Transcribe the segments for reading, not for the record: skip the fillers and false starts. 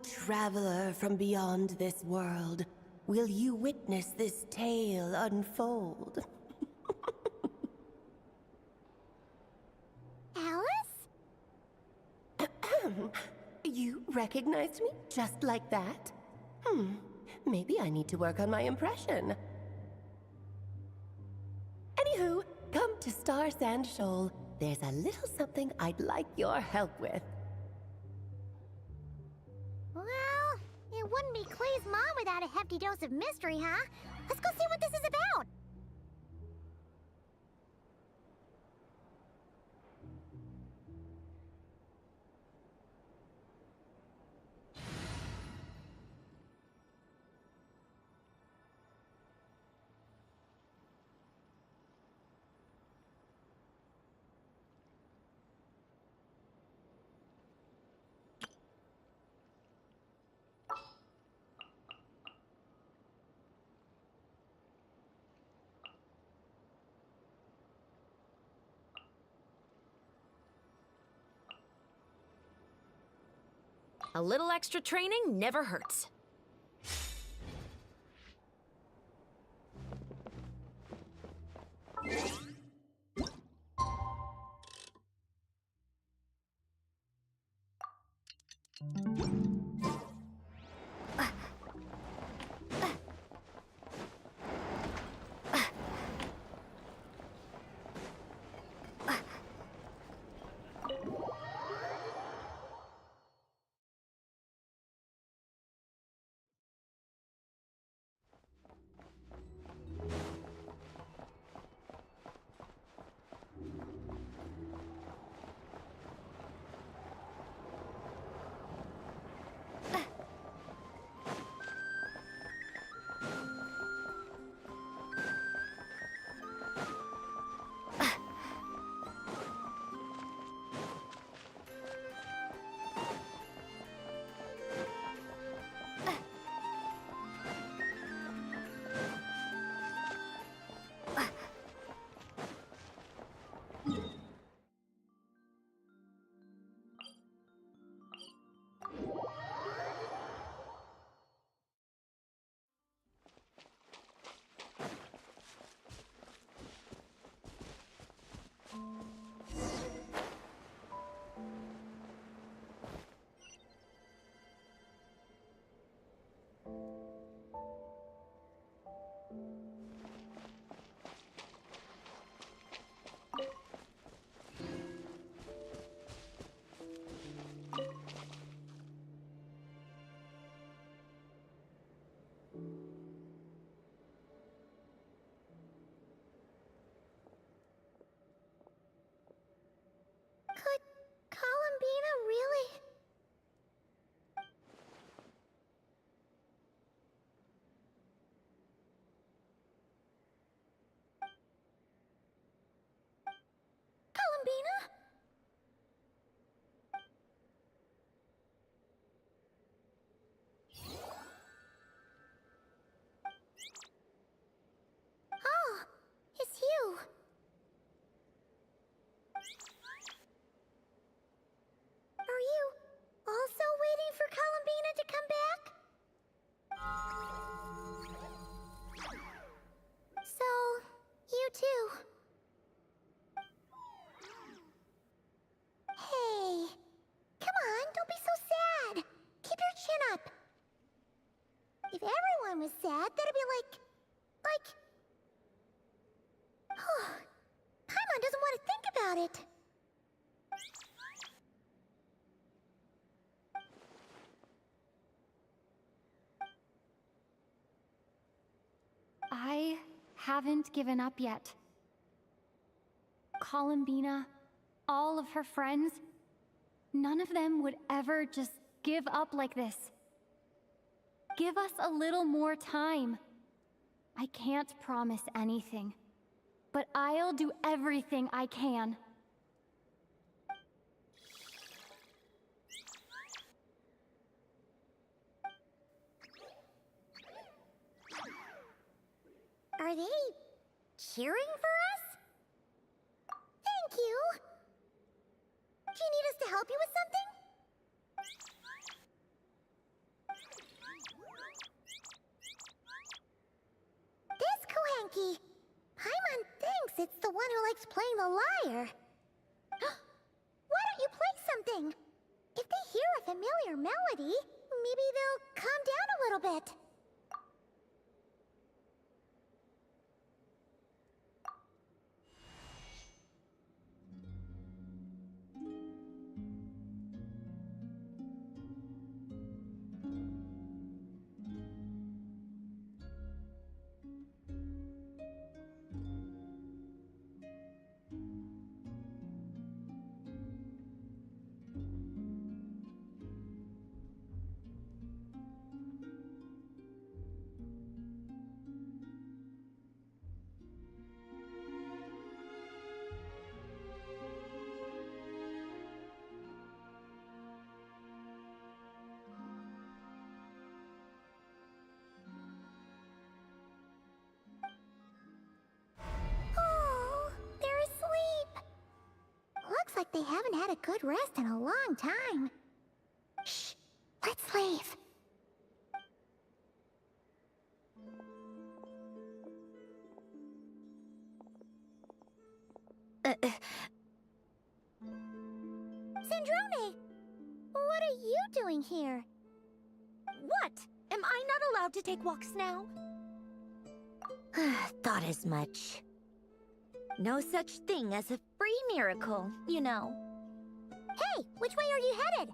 traveler from beyond this world, will you witness this tale unfold? Alice? You recognized me just like that? Maybe I need to work on my impression. Anywho, come to Star Sand Shoal. There's a little something I'd like your help with. Well, it wouldn't be Clay's mom without a hefty dose of mystery, huh? Let's go see what this is about. A little extra training never hurts. Could Columbina really... Columbina? Oh, it's you. Are you also waiting for Columbina to come back? So, you too. Hey, come on, don't be so sad. Keep your chin up. If everyone was sad, that'd be like... Paimon doesn't want to think about it. I haven't given up yet. Columbina, all of her friends, none of them would ever just give up like this. Give us a little more time. I can't promise anything, but I'll do everything I can. Are they cheering for us? Thank you. Do you need us to help you with something? it's the one who likes playing the lyre. Why don't you play something? If they hear a familiar melody, maybe they'll calm down a little bit. Oh, they're asleep. Looks like they haven't had a good rest in a long time. Shh, let's leave. Sandrone, what are you doing here? What? Am I not allowed to take walks now? Thought as much. No such thing as a free miracle, you know. Hey, which way are you headed?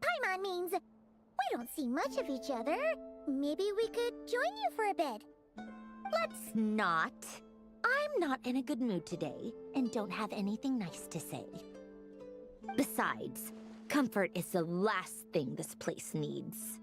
Paimon means we don't see much of each other. Maybe we could join you for a bit. Let's not. I'm not in a good mood today, and don't have anything nice to say. Besides, comfort is the last thing this place needs.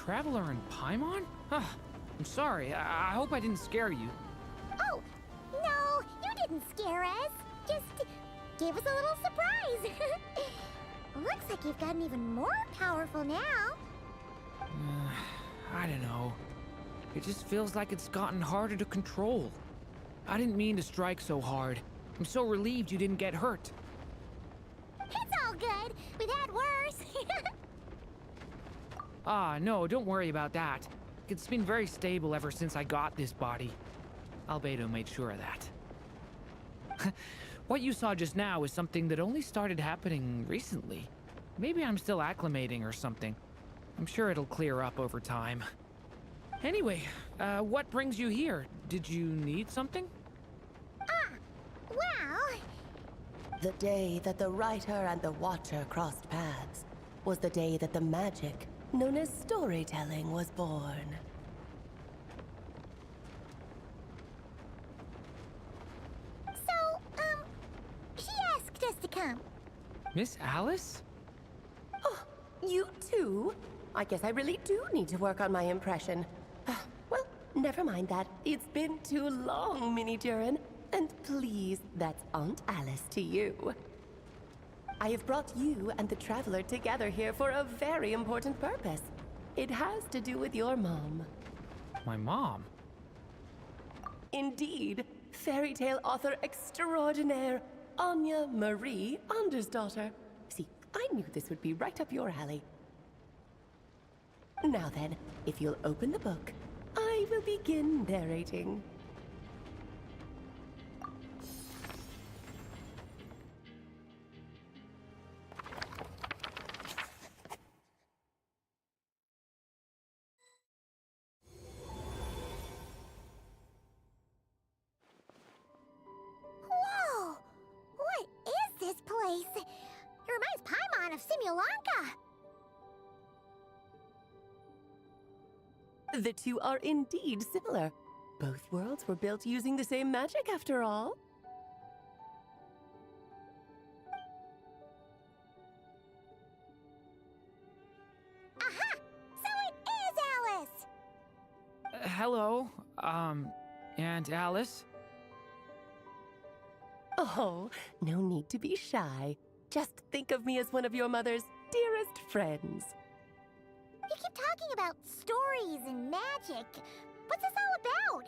Traveler in Paimon? I'm sorry. I hope I didn't scare you. Oh, no, you didn't scare us. Just gave us a little surprise. Looks like you've gotten even more powerful now. I don't know. It just feels like it's gotten harder to control. I didn't mean to strike so hard. I'm so relieved you didn't get hurt. It's all good. We've had worse. No, don't worry about that. It's been very stable ever since I got this body. Albedo made sure of that. What you saw just now is something that only started happening recently. Maybe I'm still acclimating or something. I'm sure it'll clear up over time. Anyway, what brings you here? Did you need something? Well... The day that the writer and the watcher crossed paths was the day that the magic known as storytelling was born. So, she asked us to come. Miss Alice? Oh, you too? I guess I really do need to work on my impression. Well, never mind that. It's been too long, Mini Durin. And please, that's Aunt Alice to you. I have brought you and the Traveler together here for a very important purpose. It has to do with your mom. My mom? Indeed, fairy tale author extraordinaire, Anya Marie Andersdottir. See, I knew this would be right up your alley. Now then, if you'll open the book, I will begin narrating. Whoa! What is this place? It reminds Paimon of Simulanka. The two are indeed similar. Both worlds were built using the same magic, after all. Aha! So it is Alice! Hello, Aunt Alice? Oh, no need to be shy. Just think of me as one of your mother's dearest friends. You keep talking about stories and magic. What's this all about?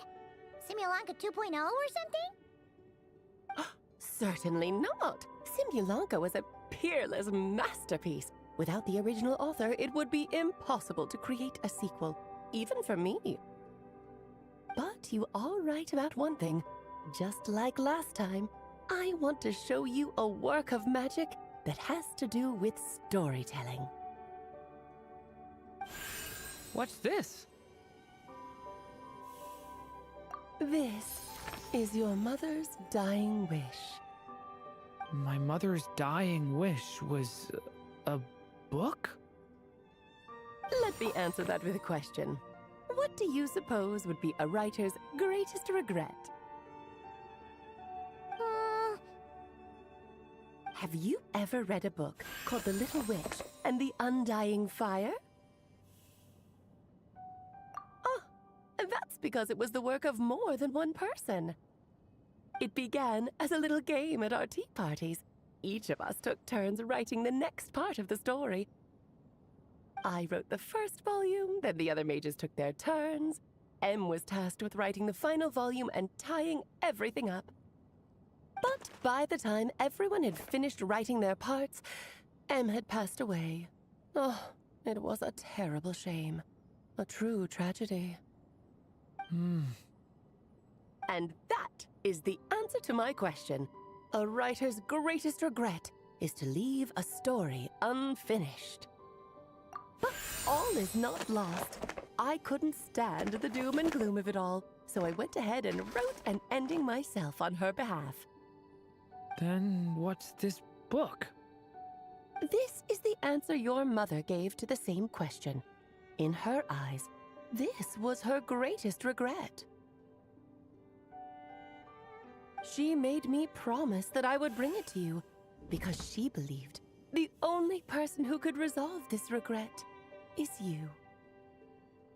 Simulanka 2.0 or something? Certainly not. Simulanka was a peerless masterpiece. Without the original author, it would be impossible to create a sequel, even for me. But you are right about one thing. Just like last time, I want to show you a work of magic that has to do with storytelling. What's this? This is your mother's dying wish. My mother's dying wish was a book? Let me answer that with a question. What do you suppose would be a writer's greatest regret? Have you ever read a book called The Little Witch and the Undying Fire? Oh, that's because it was the work of more than one person. It began as a little game at our tea parties. Each of us took turns writing the next part of the story. I wrote the first volume, then the other mages took their turns. Em was tasked with writing the final volume and tying everything up. But by the time everyone had finished writing their parts, Em had passed away. Oh, it was a terrible shame. A true tragedy. And that is the answer to my question. A writer's greatest regret is to leave a story unfinished. But all is not lost. I couldn't stand the doom and gloom of it all, so I went ahead and wrote an ending myself on her behalf. Then what's this book? This is the answer your mother gave to the same question. In her eyes, this was her greatest regret. She made me promise that I would bring it to you, because she believed the only person who could resolve this regret is you.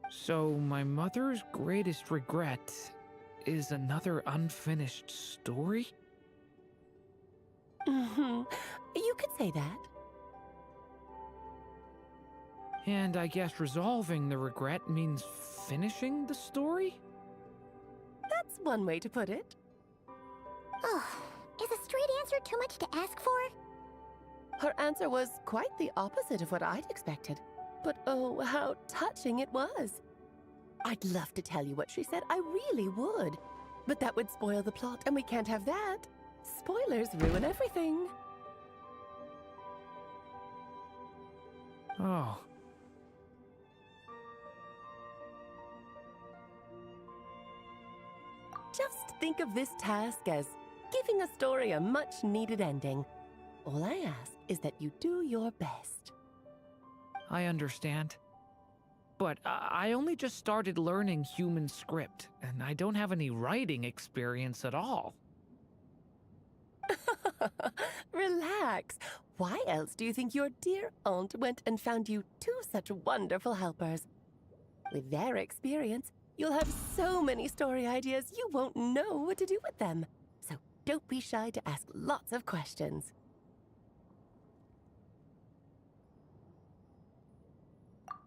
So, my mother's greatest regret is another unfinished story? Mm-hmm. You could say that. And I guess resolving the regret means finishing the story? That's one way to put it. Oh, is a straight answer too much to ask for? Her answer was quite the opposite of what I'd expected. But oh, how touching it was. I'd love to tell you what she said, I really would. But that would spoil the plot, and we can't have that. Spoilers ruin everything. Oh. Just think of this task as giving a story a much-needed ending. All I ask is that you do your best. I understand. But I only just started learning human script, and I don't have any writing experience at all. Relax. Why else do you think your dear aunt went and found you two such wonderful helpers? With their experience, you'll have so many story ideas you won't know what to do with them. So don't be shy to ask lots of questions.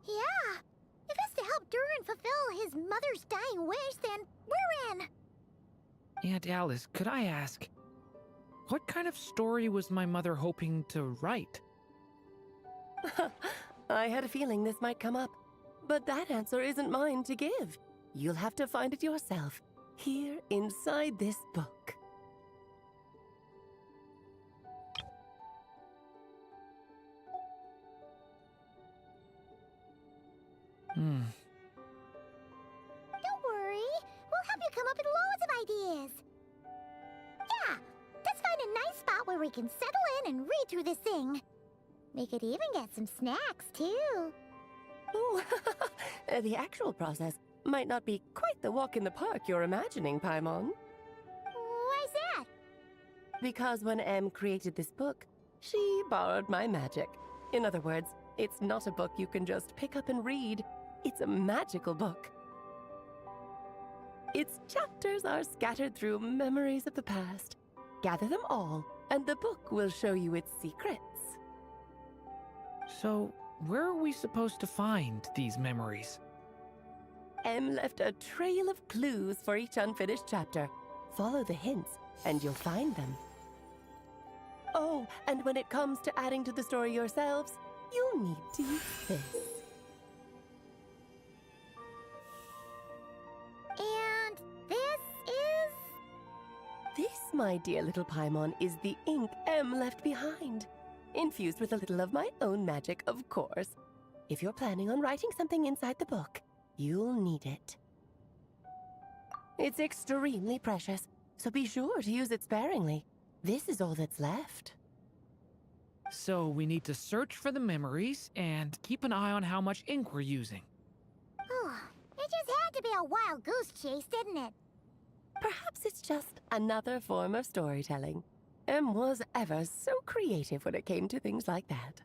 Yeah. If it's to help Durin fulfill his mother's dying wish, then we're in. Aunt Alice, could I ask, what kind of story was my mother hoping to write? I had a feeling this might come up, but that answer isn't mine to give. You'll have to find it yourself, here inside this book. Don't worry. We'll help you come up with loads of ideas. Yeah, let's find a nice spot where we can settle in and read through this thing. We could even get some snacks, too. Ooh, the actual process might not be quite the walk in the park you're imagining, Paimon. Why's that? Because when Em created this book, she borrowed my magic. In other words, it's not a book you can just pick up and read. It's a magical book. Its chapters are scattered through memories of the past. Gather them all, and the book will show you its secrets. So, where are we supposed to find these memories? Em left a trail of clues for each unfinished chapter. Follow the hints, and you'll find them. Oh, and when it comes to adding to the story yourselves, you'll need to use this. And this is... This, my dear little Paimon, is the ink Em left behind. Infused with a little of my own magic, of course. If you're planning on writing something inside the book, you'll need it. It's extremely precious, so be sure to use it sparingly. This is all that's left. So we need to search for the memories and keep an eye on how much ink we're using. Oh, it just had to be a wild goose chase, didn't it? Perhaps it's just another form of storytelling. Em was ever so creative when it came to things like that.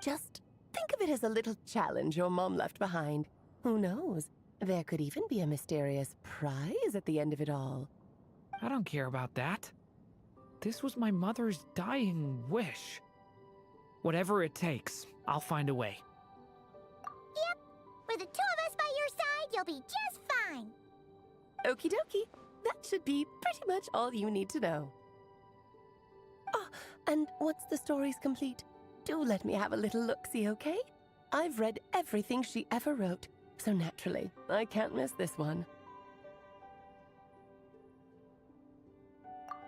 Just think of it as a little challenge your mom left behind. Who knows? There could even be a mysterious prize at the end of it all. I don't care about that. This was my mother's dying wish. Whatever it takes, I'll find a way. Yep. With the two of us by your side, you'll be just fine. Okie dokie. That should be pretty much all you need to know. Ah, and once the story's complete, do let me have a little look-see, okay? I've read everything she ever wrote, so naturally, I can't miss this one.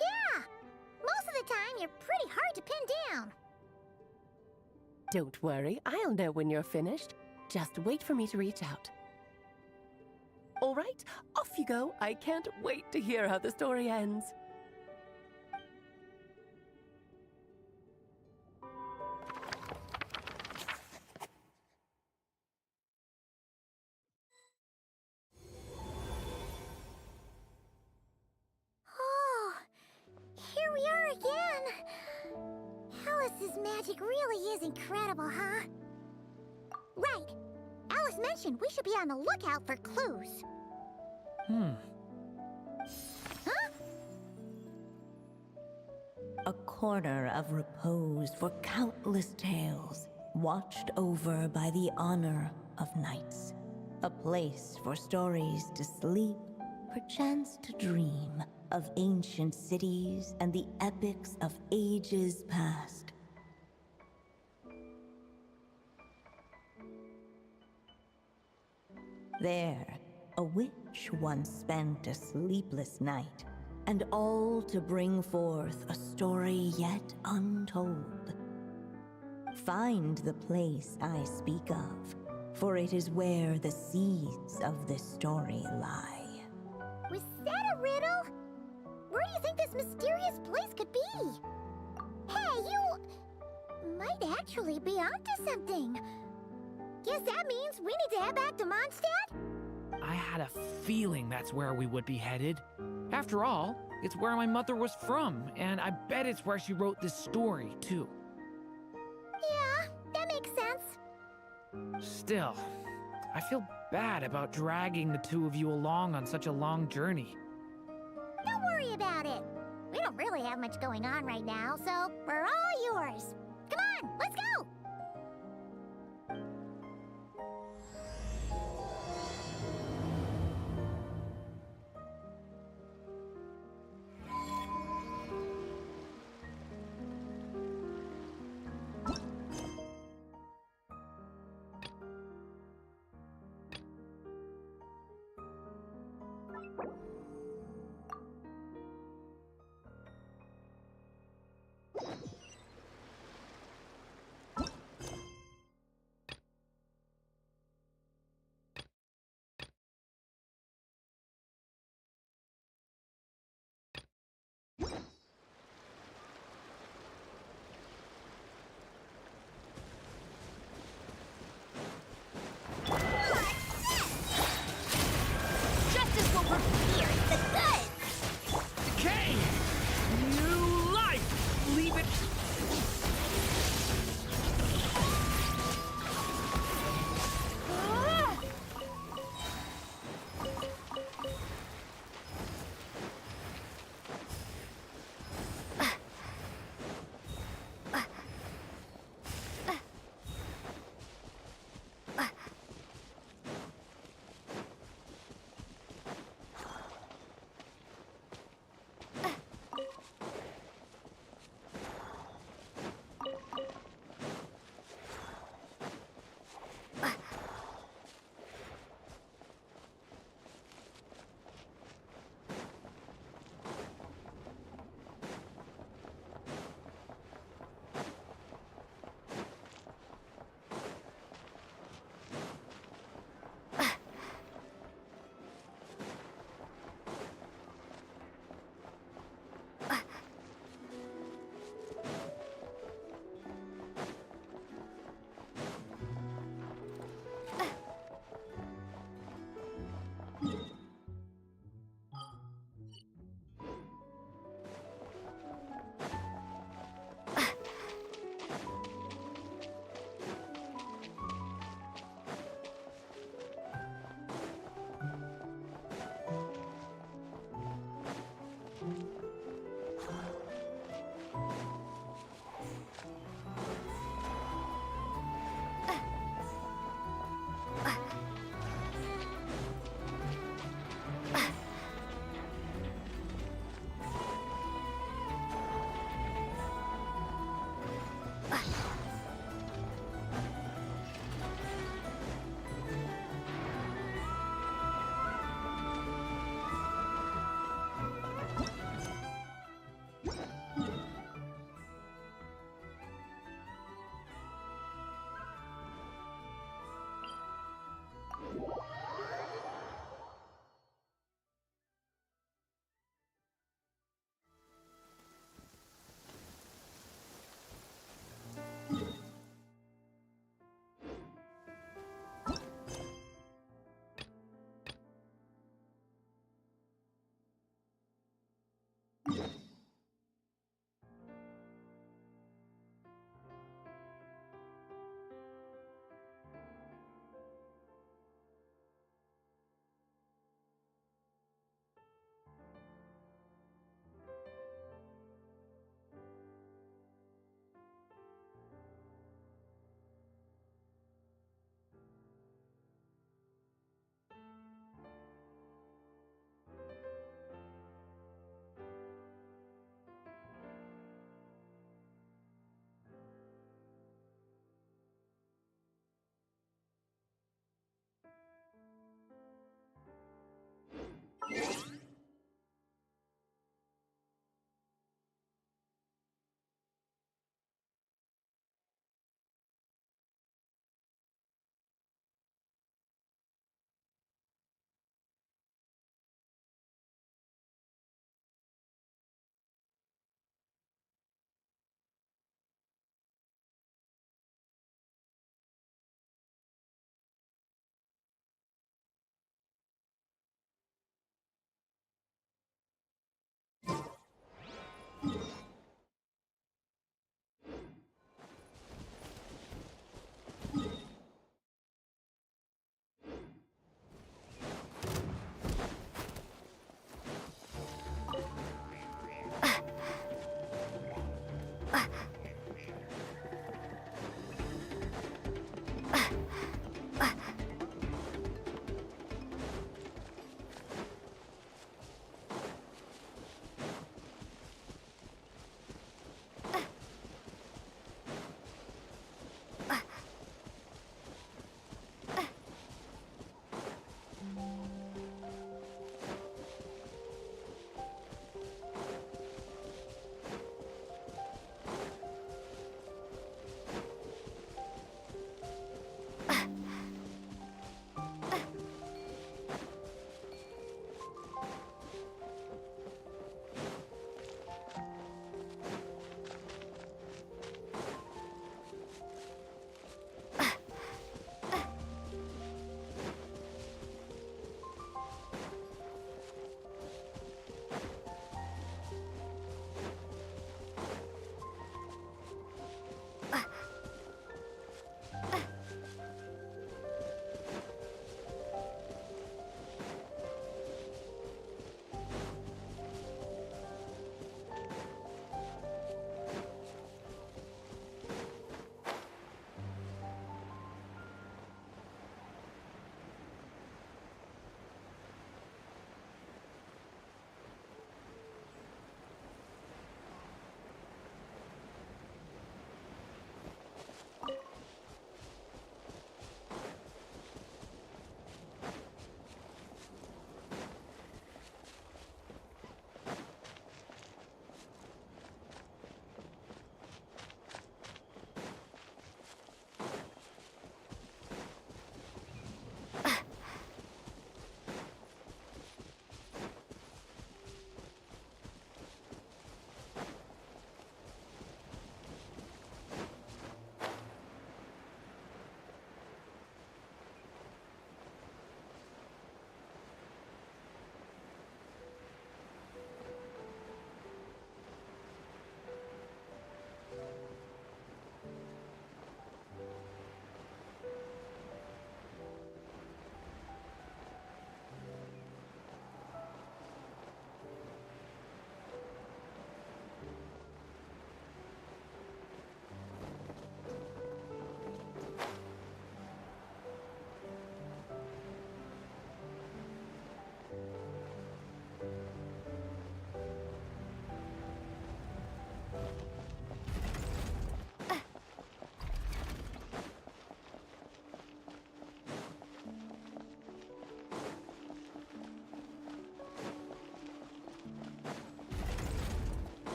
Yeah. Most of the time, you're pretty hard to pin down. Don't worry, I'll know when you're finished. Just wait for me to reach out. All right, off you go. I can't wait to hear how the story ends. Oh, here we are again. Alice's magic really is incredible, huh? Right. Alice was mentioned we should be on the lookout for clues. Huh? A corner of repose for countless tales, watched over by the honor of knights. A place for stories to sleep, perchance to dream of ancient cities and the epics of ages past. There, a witch once spent a sleepless night, and all to bring forth a story yet untold. Find the place I speak of, for it is where the seeds of this story lie. Was that a riddle? Where do you think this mysterious place could be? Hey, you might actually be onto something. Guess that means we need to head back to Mondstadt? I had a feeling that's where we would be headed. After all, it's where my mother was from, and I bet it's where she wrote this story, too. Yeah, that makes sense. Still, I feel bad about dragging the two of you along on such a long journey. Don't worry about it. We don't really have much going on right now, so we're all yours. Come on, let's go!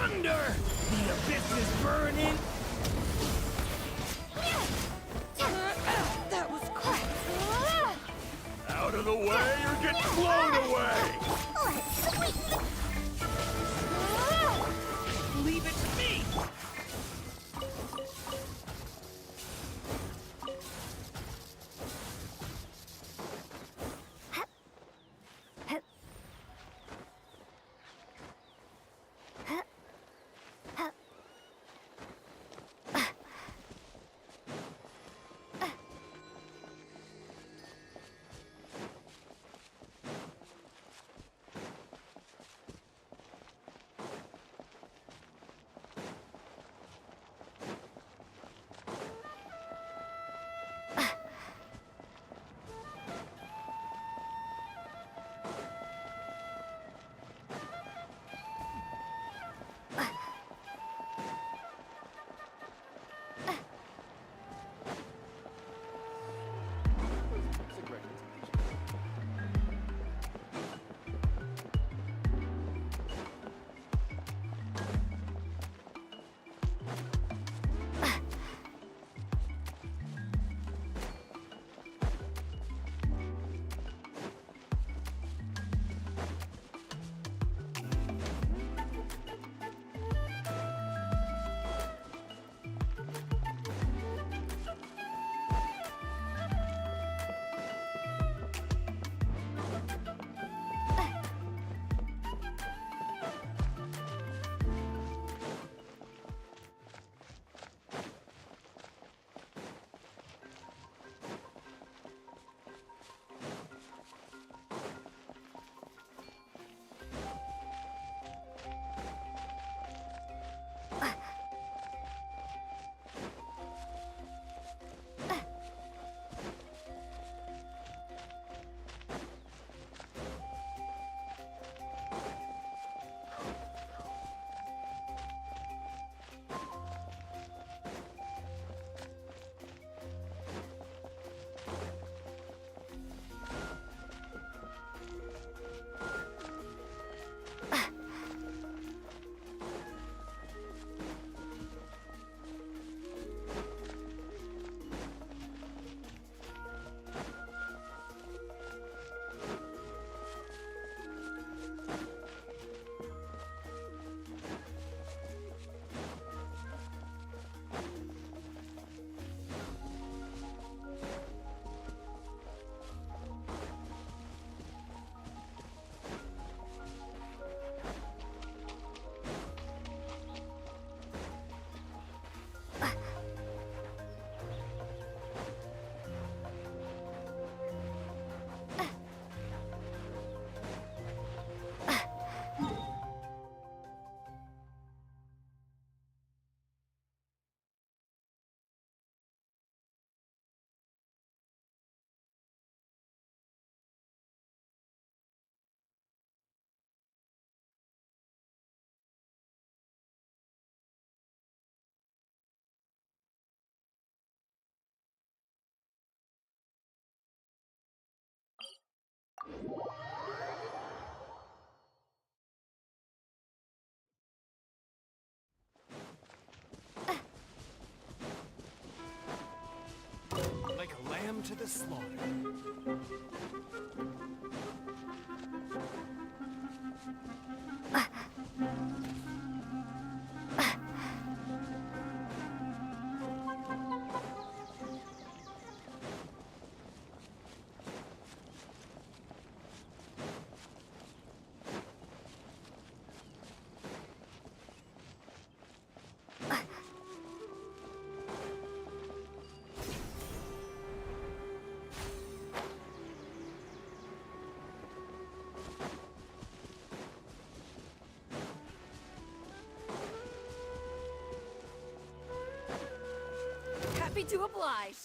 thunder! The abyss is burning! That was crap. Out of the way or get blown away! Leave it to me! Like a lamb to the slaughter. Happy to oblige.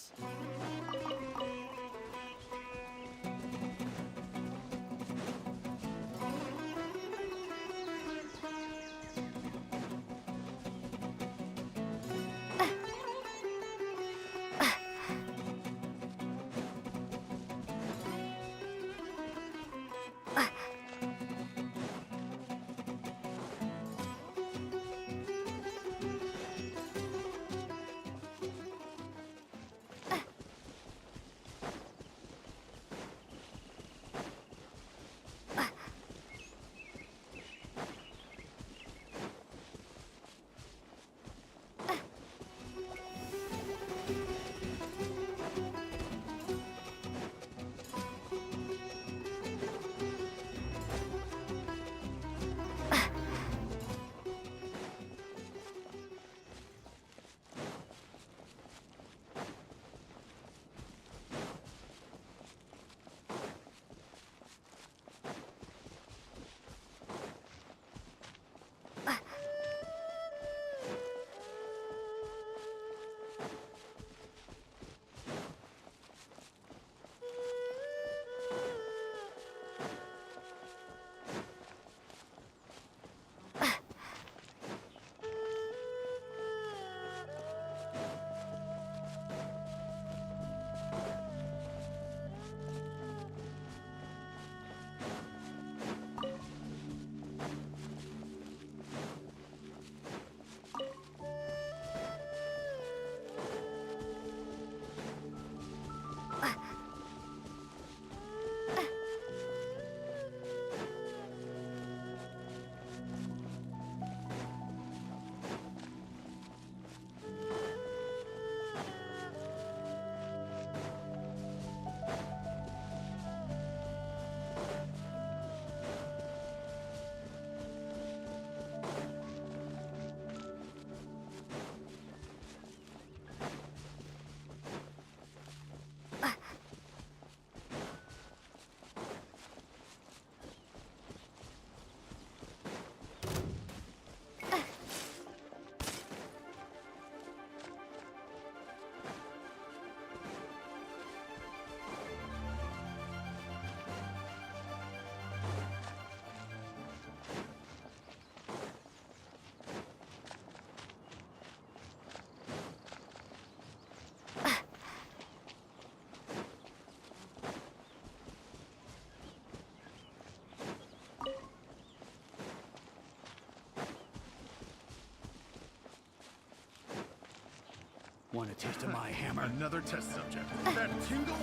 Want a taste of my hammer? Another test subject. That tingle?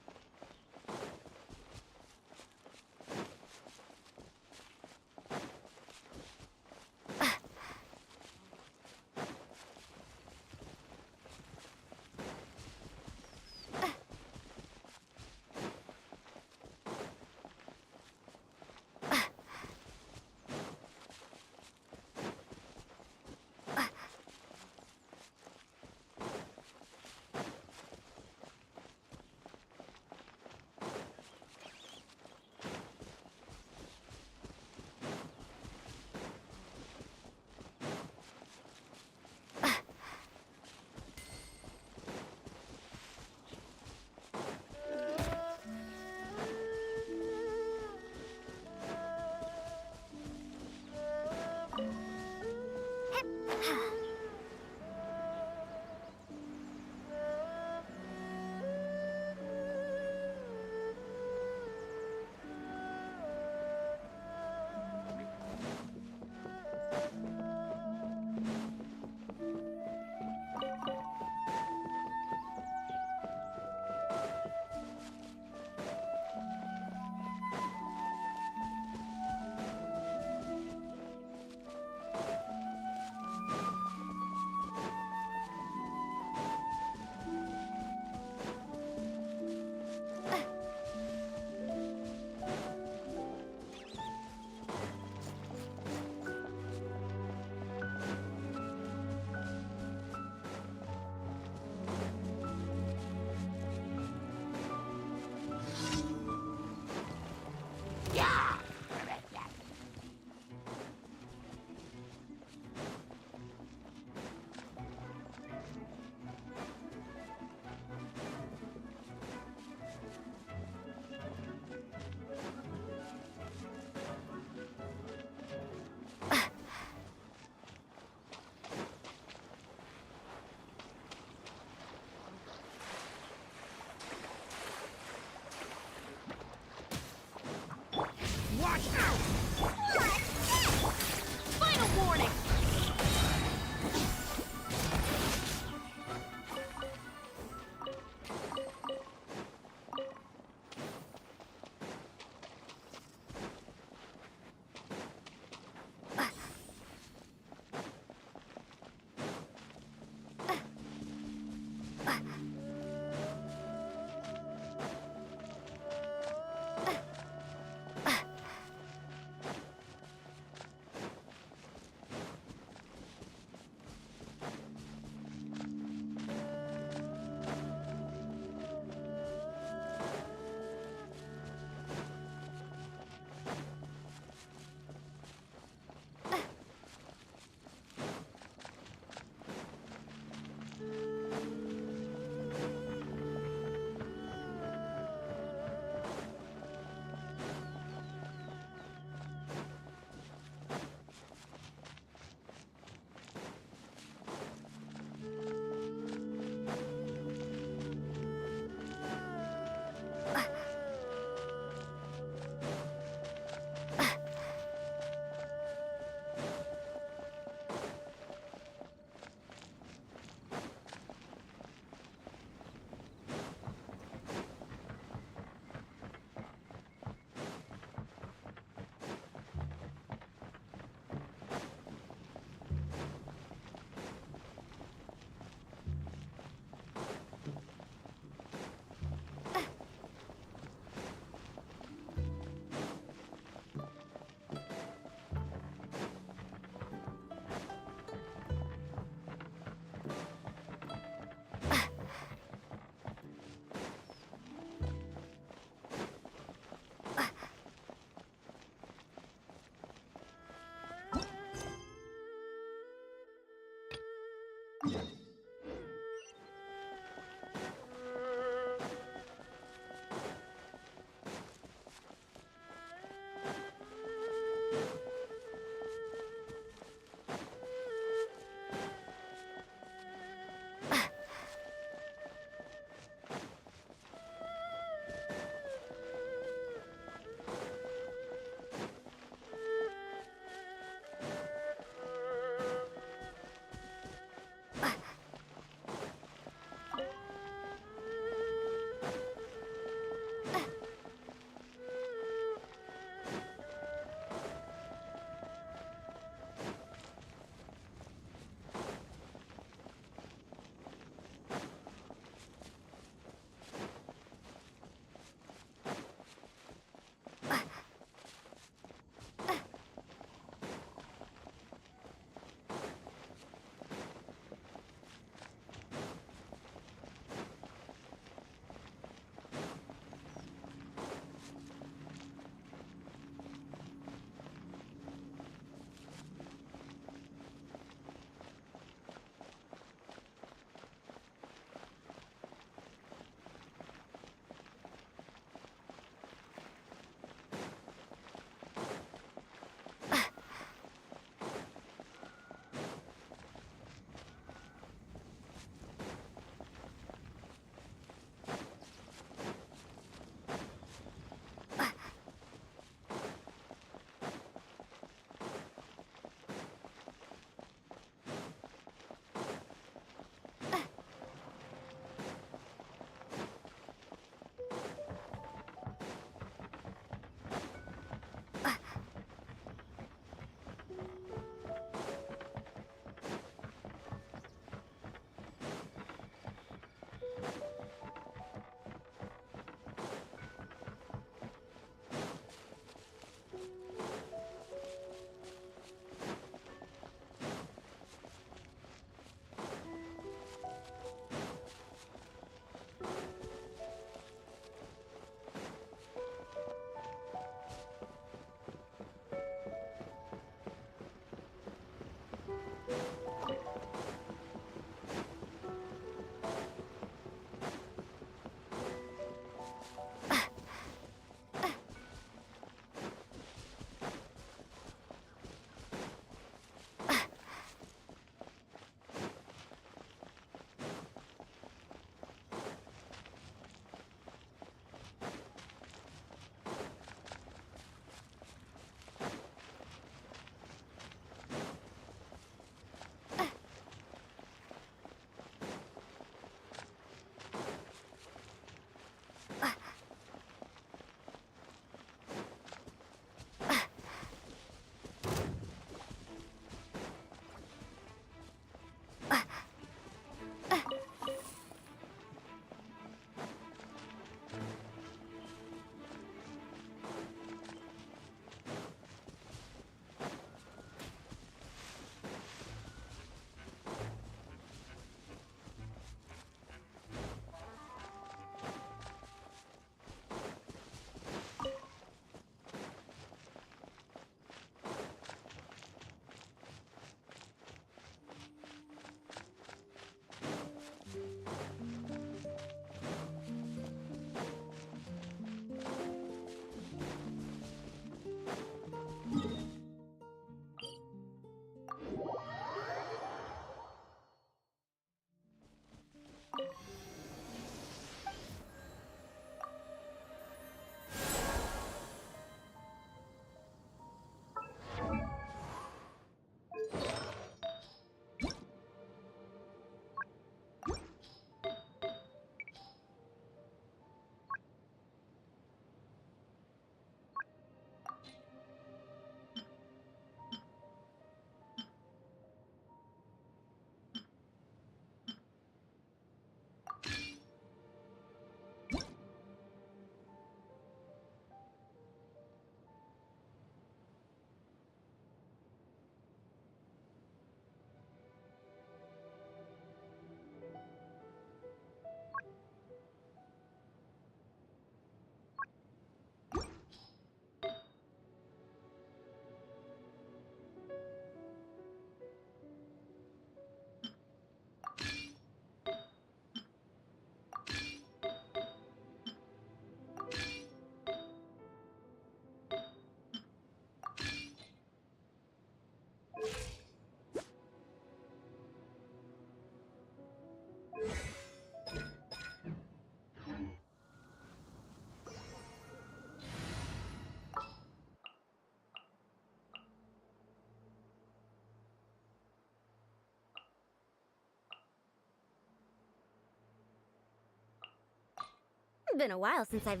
Been a while since I've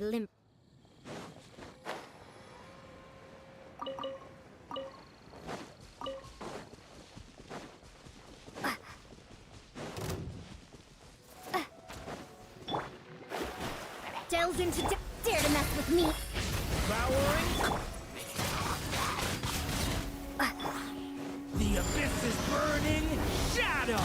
delves into dare to mess with me. Devouring? The abyss is burning shadow!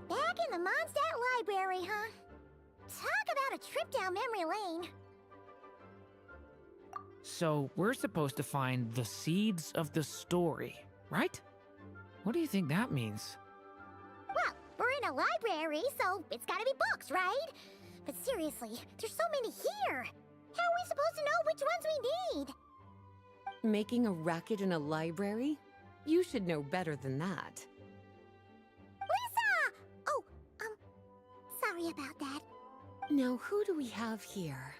Back in the Mondstadt library, huh? Talk about a trip down memory lane. So, we're supposed to find the seeds of the story, right? What do you think that means? Well, we're in a library, so it's gotta be books, right? But seriously, there's so many here. How are we supposed to know which ones we need? Making a racket in a library? You should know better than that. Lisa! Oh, sorry about that. Now, who do we have here?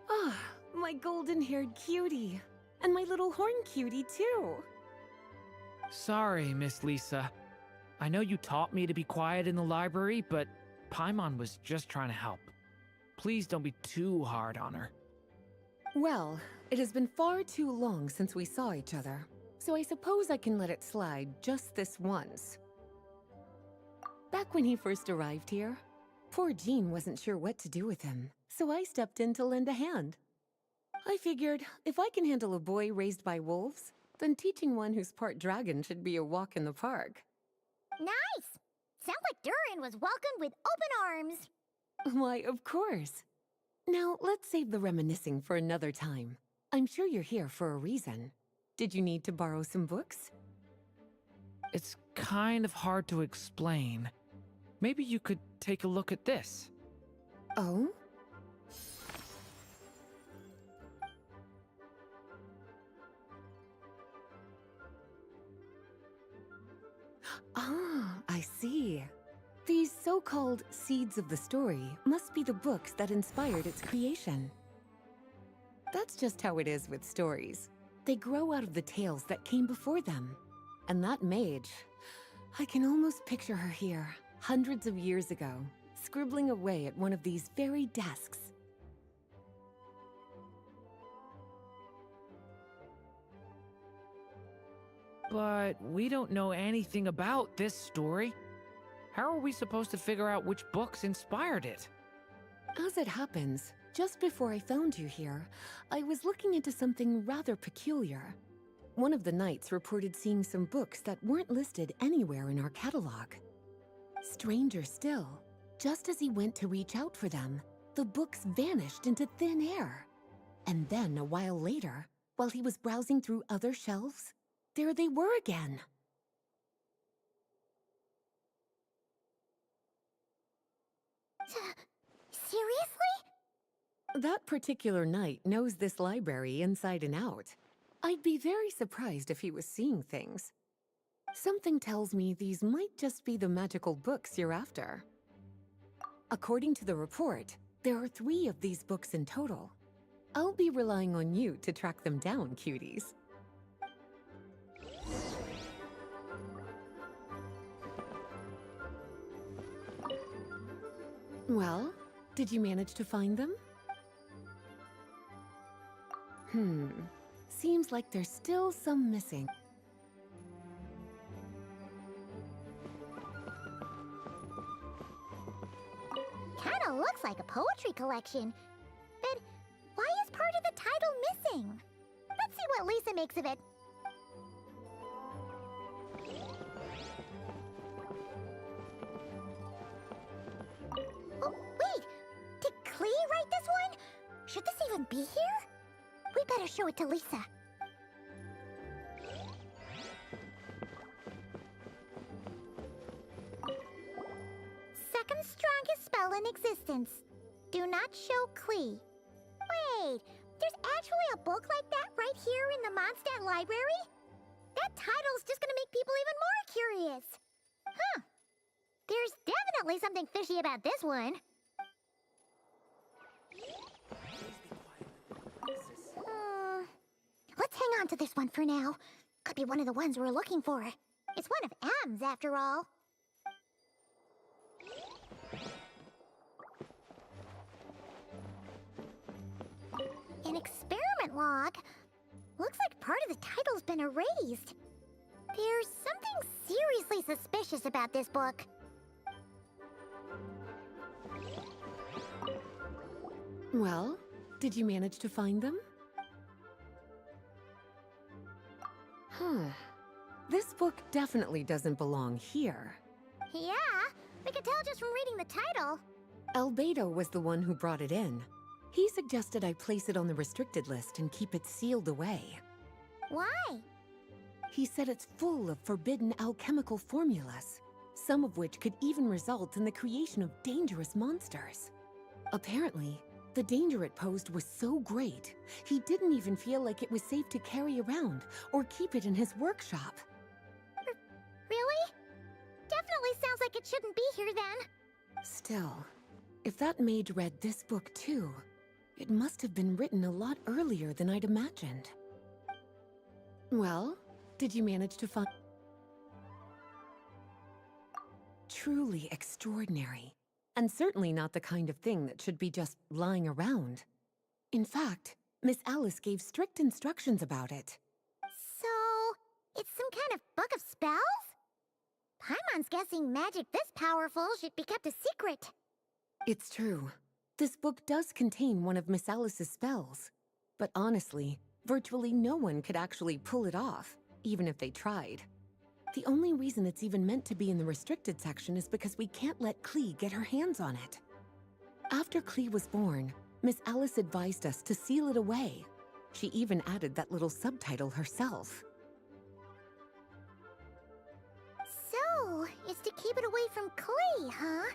Ah, my golden-haired cutie. And my little horn cutie, too. Sorry, Miss Lisa. I know you taught me to be quiet in the library, but Paimon was just trying to help. Please don't be too hard on her. Well, it has been far too long since we saw each other, so I suppose I can let it slide just this once. Back when he first arrived here, poor Jean wasn't sure what to do with him, so I stepped in to lend a hand. I figured, if I can handle a boy raised by wolves, then teaching one who's part dragon should be a walk in the park. Nice! Sounds like Durin was welcomed with open arms. Why, of course. Now, let's save the reminiscing for another time. I'm sure you're here for a reason. Did you need to borrow some books? It's kind of hard to explain. Maybe you could take a look at this. Oh? Ah, I see. These so-called seeds of the story must be the books that inspired its creation. That's just how it is with stories. They grow out of the tales that came before them. And that mage, I can almost picture her here, hundreds of years ago, scribbling away at one of these very desks. But we don't know anything about this story. How are we supposed to figure out which books inspired it? As it happens, just before I found you here, I was looking into something rather peculiar. One of the knights reported seeing some books that weren't listed anywhere in our catalog. Stranger still, just as he went to reach out for them, the books vanished into thin air. And then, a while later, while he was browsing through other shelves, there they were again. Seriously? That particular knight knows this library inside and out. I'd be very surprised if he was seeing things. Something tells me these might just be the magical books you're after. According to the report, there are 3 of these books in total. I'll be relying on you to track them down, cuties. Well, did you manage to find them? Seems like there's still some missing. Kinda looks like a poetry collection. But why is part of the title missing? Let's see what Lisa makes of it. Oh, wait! Did Klee write this one? Should this even be here? We better show it to Lisa. Second strongest spell in existence. Do not show Klee. Wait, there's actually a book like that right here in the Mondstadt library? That title's just gonna make people even more curious. Huh. There's definitely something fishy about this one. Let's hang on to this one for now. Could be one of the ones we're looking for. It's one of M's, after all. An experiment log. Looks like part of the title's been erased. There's something seriously suspicious about this book. Well, did you manage to find them? This book definitely doesn't belong here. Yeah, we could tell just from reading the title. Albedo was the one who brought it in. He suggested I place it on the restricted list and keep it sealed away. Why? He said it's full of forbidden alchemical formulas, some of which could even result in the creation of dangerous monsters. Apparently, the danger it posed was so great, he didn't even feel like it was safe to carry around or keep it in his workshop. Really? Definitely sounds like it shouldn't be here then. Still, if that mage read this book too, it must have been written a lot earlier than I'd imagined. Well, did you manage to find... Truly extraordinary, and certainly not the kind of thing that should be just lying around. In fact, Miss Alice gave strict instructions about it. So, it's some kind of book of spells? Paimon's guessing magic this powerful should be kept a secret. It's true. This book does contain one of Miss Alice's spells. But honestly, virtually no one could actually pull it off, even if they tried. The only reason it's even meant to be in the restricted section is because we can't let Klee get her hands on it. After Klee was born, Miss Alice advised us to seal it away. She even added that little subtitle herself. So, it's to keep it away from Klee, huh?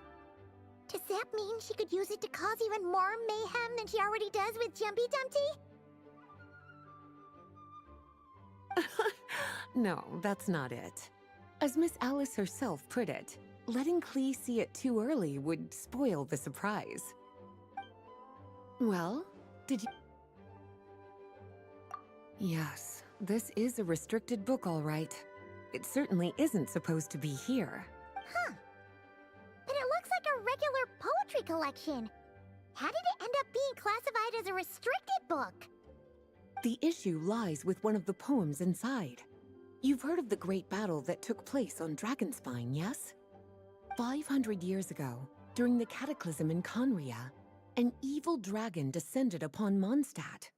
Does that mean she could use it to cause even more mayhem than she already does with Jumpy Dumpty? No, that's not it. As Miss Alice herself put it, letting Klee see it too early would spoil the surprise. Well, did you... Yes, this is a restricted book, all right. It certainly isn't supposed to be here. Huh. But it looks like a regular poetry collection. How did it end up being classified as a restricted book? The issue lies with one of the poems inside. You've heard of the great battle that took place on Dragonspine, yes? 500 years ago, during the cataclysm in Conria, an evil dragon descended upon Mondstadt.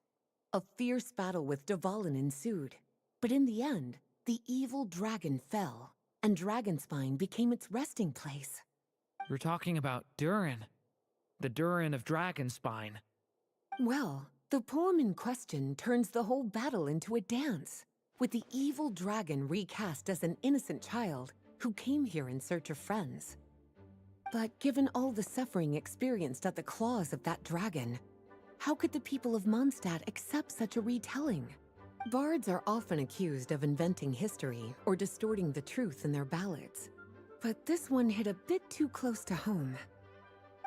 A fierce battle with Dvalin ensued, but in the end, the evil dragon fell, and Dragonspine became its resting place. You're talking about Durin. The Durin of Dragonspine. Well, the poem in question turns the whole battle into a dance, with the evil dragon recast as an innocent child who came here in search of friends. But given all the suffering experienced at the claws of that dragon, how could the people of Mondstadt accept such a retelling? Bards are often accused of inventing history or distorting the truth in their ballads. But this one hit a bit too close to home.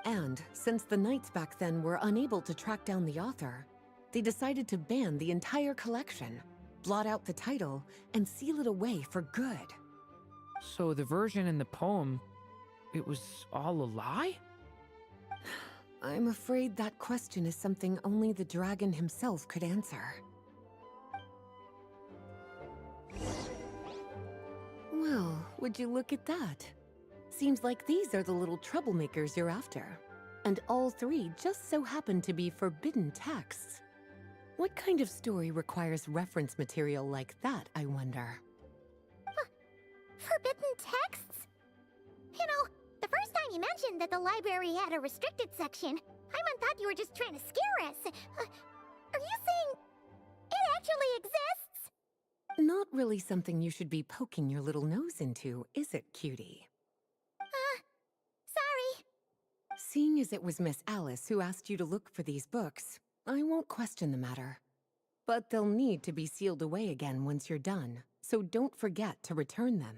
And since the knights back then were unable to track down the author, they decided to ban the entire collection, blot out the title, and seal it away for good. So the version in the poem, it was all a lie? I'm afraid that question is something only the dragon himself could answer. Well, would you look at that? Seems like these are the little troublemakers you're after. And all three just so happen to be forbidden texts. What kind of story requires reference material like that, I wonder? Forbidden texts? You know, the first time you mentioned that the library had a restricted section, I thought you were just trying to scare us. Are you saying it actually exists? Not really something you should be poking your little nose into, is it, cutie? Sorry. Seeing as it was Miss Alice who asked you to look for these books, I won't question the matter. But they'll need to be sealed away again once you're done, so don't forget to return them.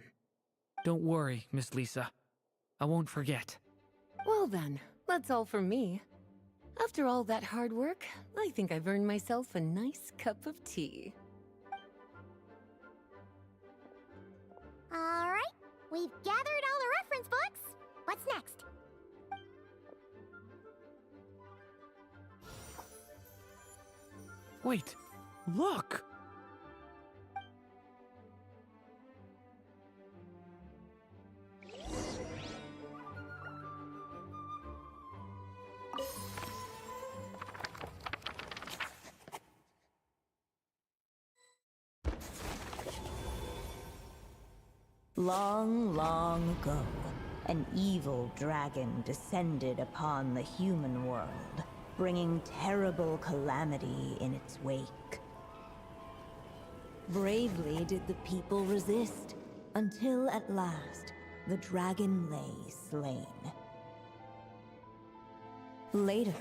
Don't worry, Miss Lisa. I won't forget. Well then, that's all from me. After all that hard work, I think I've earned myself a nice cup of tea. All right, we've gathered all the reference books. What's next? Wait, look! Long, long ago, an evil dragon descended upon the human world, bringing terrible calamity in its wake. Bravely did the people resist, until at last, the dragon lay slain. Later,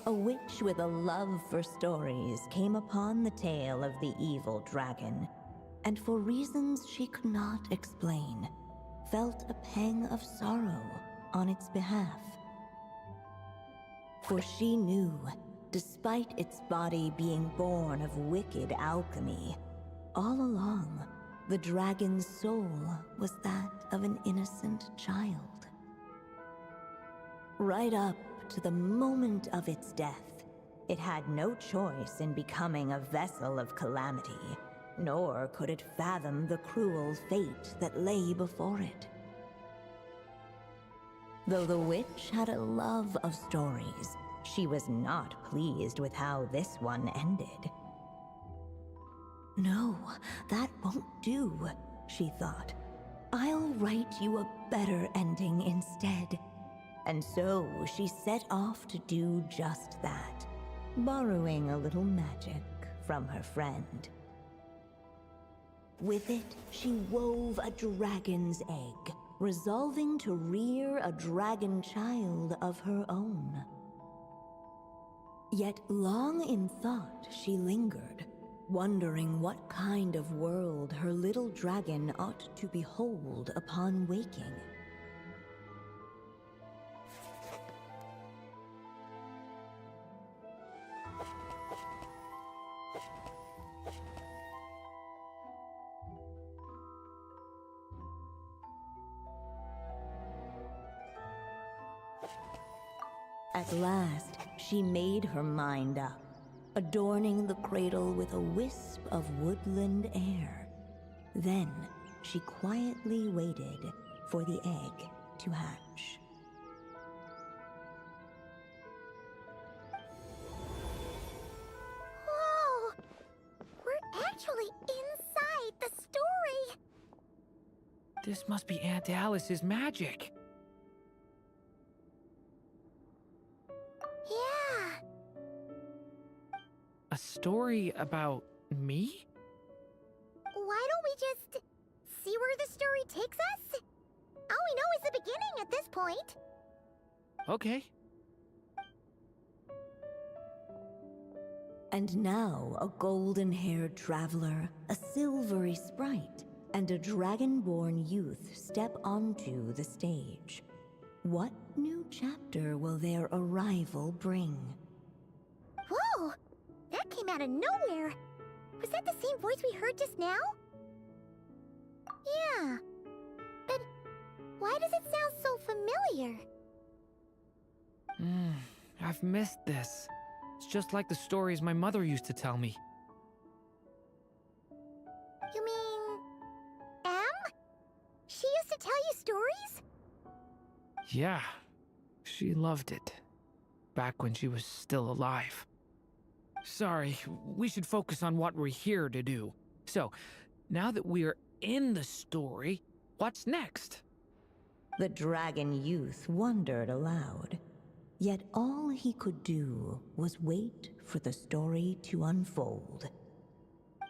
a witch with a love for stories came upon the tale of the evil dragon, and for reasons she could not explain, felt a pang of sorrow on its behalf. For she knew, despite its body being born of wicked alchemy, all along, the dragon's soul was that of an innocent child. Right up to the moment of its death, it had no choice in becoming a vessel of calamity, nor could it fathom the cruel fate that lay before it. Though the witch had a love of stories, she was not pleased with how this one ended. No, that won't do, she thought. I'll write you a better ending instead. And so she set off to do just that, borrowing a little magic from her friend. With it, she wove a dragon's egg, resolving to rear a dragon child of her own. Yet long in thought she lingered, wondering what kind of world her little dragon ought to behold upon waking. At last, she made her mind up, adorning the cradle with a wisp of woodland air. Then, she quietly waited for the egg to hatch. Whoa! We're actually inside the story! This must be Aunt Alice's magic. Yeah. A story about me? Why don't we just see where the story takes us? All we know is the beginning at this point. Okay. And now a golden-haired traveler, a silvery sprite, and a dragon-born youth step onto the stage. What new chapter will their arrival bring? Whoa! That came out of nowhere! Was that the same voice we heard just now? Yeah. But why does it sound so familiar? I've missed this. It's just like the stories my mother used to tell me. You mean... Em? She used to tell you stories? Yeah, she loved it. Back when she was still alive. Sorry, we should focus on what we're here to do. So, now that we're in the story, what's next? The dragon youth wondered aloud. Yet all he could do was wait for the story to unfold.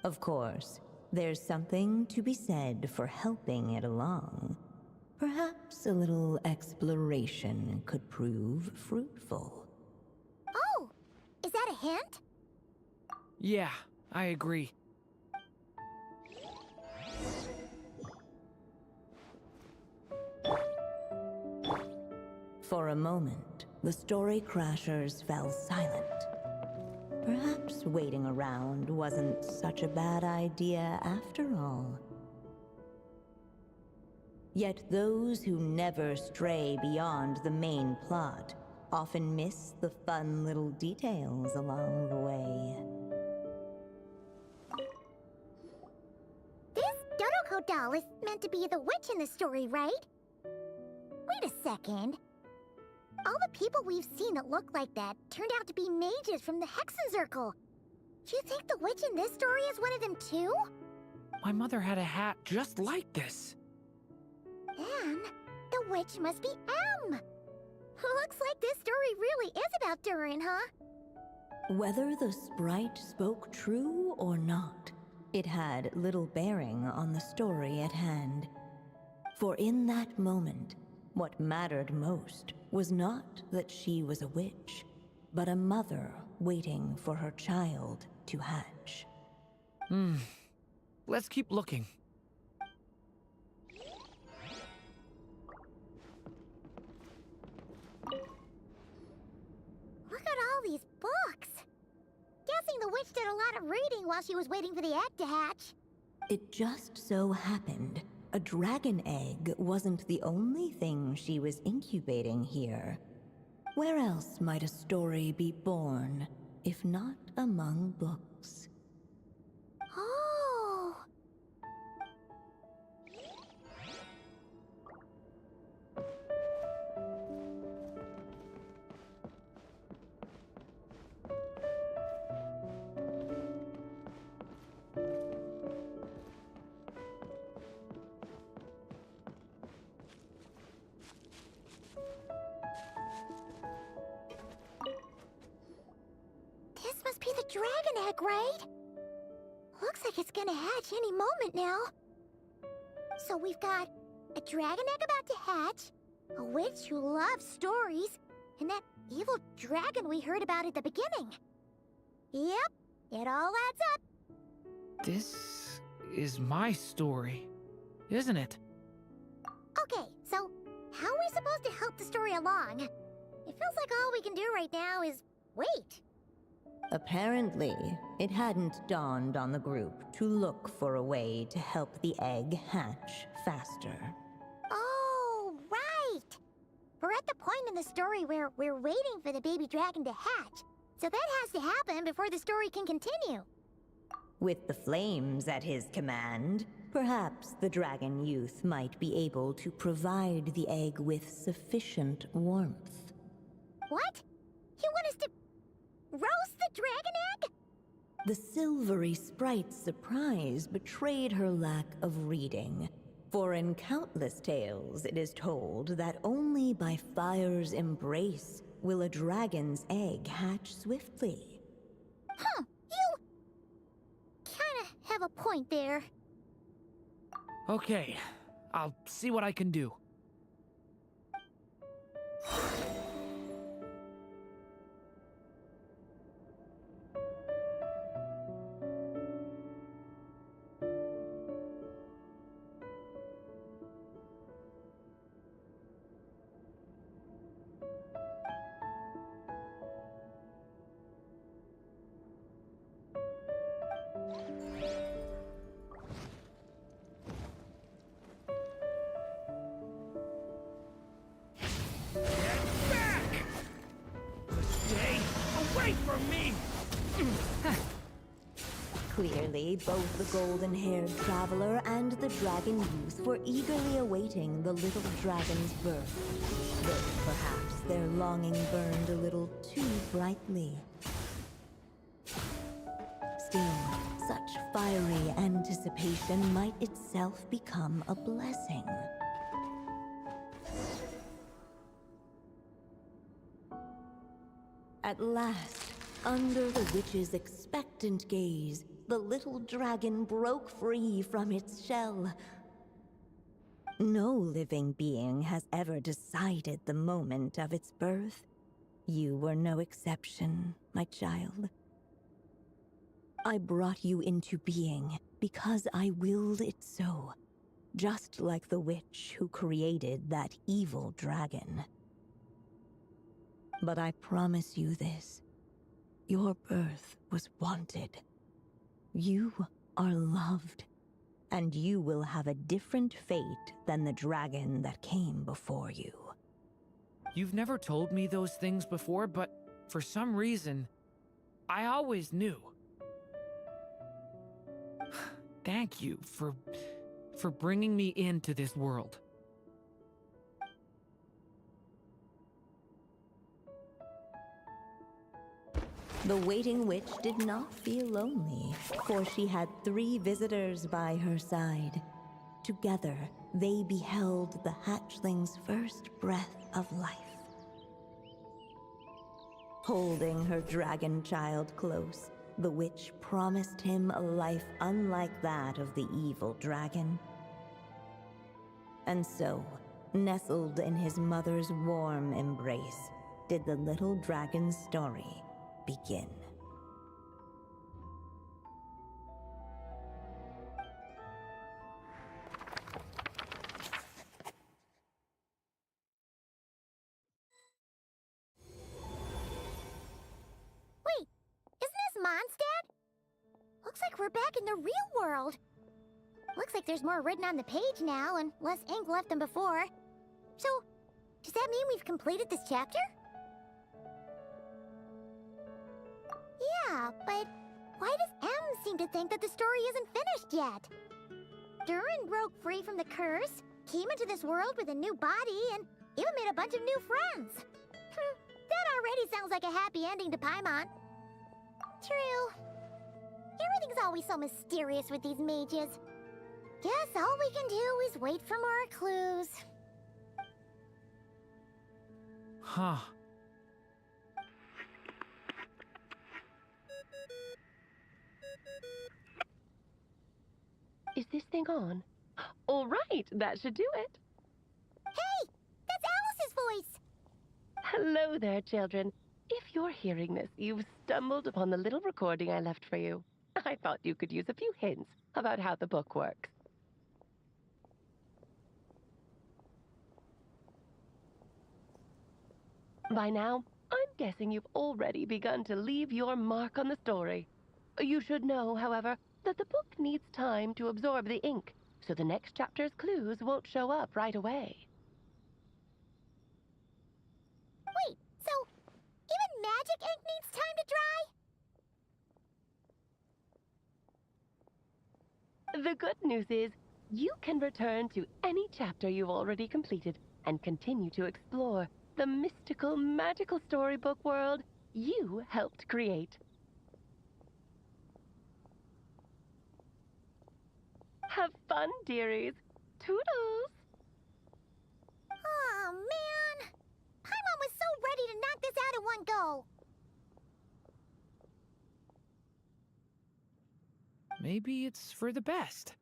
Of course, there's something to be said for helping it along. Perhaps a little exploration could prove fruitful. Oh! Is that a hint? Yeah, I agree. For a moment, the story crashers fell silent. Perhaps waiting around wasn't such a bad idea after all. Yet those who never stray beyond the main plot often miss the fun little details along the way. This Dodoko doll is meant to be the witch in the story, right? Wait a second. All the people we've seen that look like that turned out to be mages from the Hexenzirkel. Do you think the witch in this story is one of them too? My mother had a hat just like this. Then, the witch must be Em. Looks like this story really is about Durin, huh? Whether the sprite spoke true or not, it had little bearing on the story at hand. For in that moment, what mattered most was not that she was a witch, but a mother waiting for her child to hatch. Let's keep looking. Look at all these books. Guessing the witch did a lot of reading while she was waiting for the egg to hatch. It just so happened a dragon egg wasn't the only thing she was incubating here. Where else might a story be born, if not among books? Oh! This must be the dragon egg, right? Looks like it's gonna hatch any moment now. So we've got a dragon egg about to hatch, a witch who loves stories, and that evil dragon we heard about at the beginning. Yep, it all adds up. This is my story, isn't it? Okay, so how are we supposed to help the story along? It feels like all we can do right now is wait. Apparently, it hadn't dawned on the group to look for a way to help the egg hatch faster. Oh, right! we're at the point in the story where we're waiting for the baby dragon to hatch. So that has to happen before the story can continue. With the flames at his command, perhaps the dragon youth might be able to provide the egg with sufficient warmth. What? You want us to roast the dragon egg? The silvery sprite's surprise betrayed her lack of reading. For in countless tales it is told that only by fire's embrace will a dragon's egg hatch swiftly. Huh, you kinda have a point there. Okay, I'll see what I can do. Clearly, both the golden-haired traveler and the dragon youth were eagerly awaiting the little dragon's birth. Though perhaps their longing burned a little too brightly. Still, such fiery anticipation might itself become a blessing. At last, under the witch's expectant gaze, the little dragon broke free from its shell. No living being has ever decided the moment of its birth. You were no exception, my child. I brought you into being because I willed it so, just like the witch who created that evil dragon. But I promise you this. Your birth was wanted. You are loved, and you will have a different fate than the dragon that came before you. You've never told me those things before, but for some reason, I always knew. Thank you for bringing me into this world. The waiting witch did not feel lonely, for she had 3 visitors by her side. Together, they beheld the hatchling's first breath of life. Holding her dragon child close, the witch promised him a life unlike that of the evil dragon. And so, nestled in his mother's warm embrace, did the little dragon's story begin. Wait, isn't this Mondstadt? Looks like we're back in the real world. Looks like there's more written on the page now and less ink left than before. So, does that mean we've completed this chapter? Yeah, but why does M seem to think that the story isn't finished yet? Durin broke free from the curse, came into this world with a new body, and even made a bunch of new friends. That already sounds like a happy ending to Paimon. True. Everything's always so mysterious with these mages. Guess all we can do is wait for more clues. Huh. Is this thing on? All right, that should do it. Hey, that's Alice's voice! Hello there, children. If you're hearing this, you've stumbled upon the little recording I left for you. I thought you could use a few hints about how the book works. By now, I'm guessing you've already begun to leave your mark on the story. You should know, however, that the book needs time to absorb the ink, so the next chapter's clues won't show up right away. like ink needs time to dry? The good news is, you can return to any chapter you've already completed and continue to explore the mystical, magical storybook world you helped create. Have fun, dearies. Toodles! Oh, man. Paimon was so ready to knock this out in one go. Maybe it's for the best.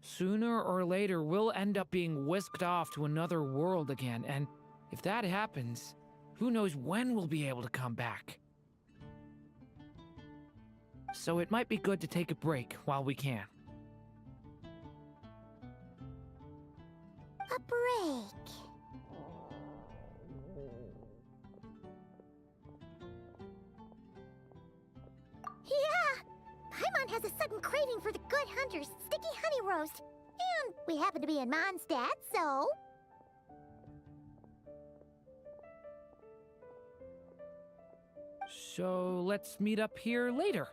Sooner or later, we'll end up being whisked off to another world again, and if that happens, who knows when we'll be able to come back. So it might be good to take a break while we can. A break. Yeah! Paimon has a sudden craving for the Good Hunter's sticky honey roast. And we happen to be in Mondstadt, so... So let's meet up here later.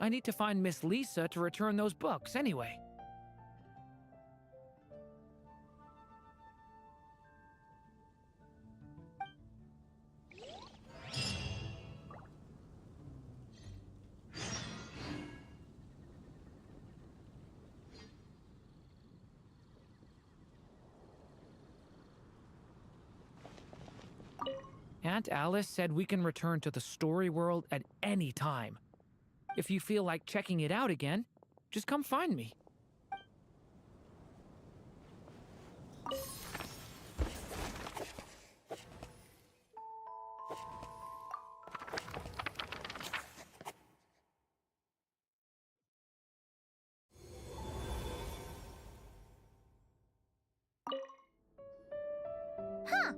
I need to find Miss Lisa to return those books anyway. Aunt Alice said we can return to the story world at any time. If you feel like checking it out again, just come find me. Huh.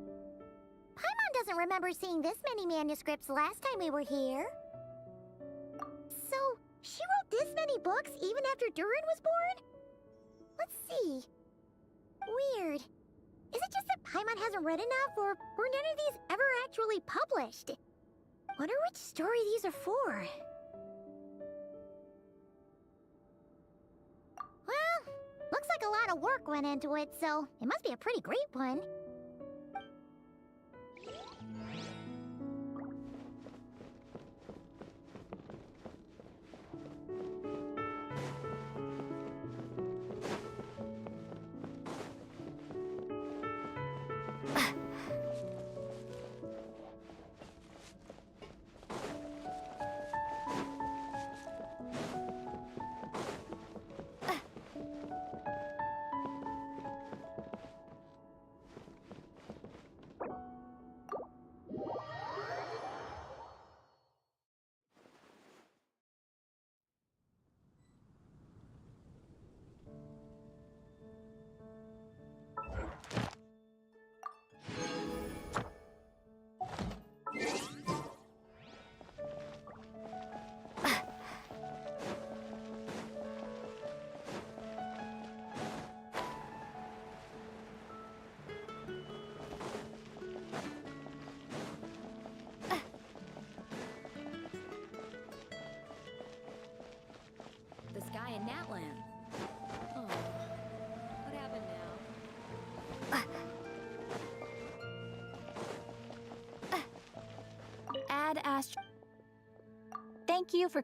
Paimon doesn't remember seeing this many manuscripts last time we were here. So, she wrote this many books even after Durin was born? Let's see. Weird. Is it just that Paimon hasn't read enough, or were none of these ever actually published? Wonder which story these are for. Well, looks like a lot of work went into it, so it must be a pretty great one. The sky in Natland. Oh, what happened now? Add Astro. Thank you for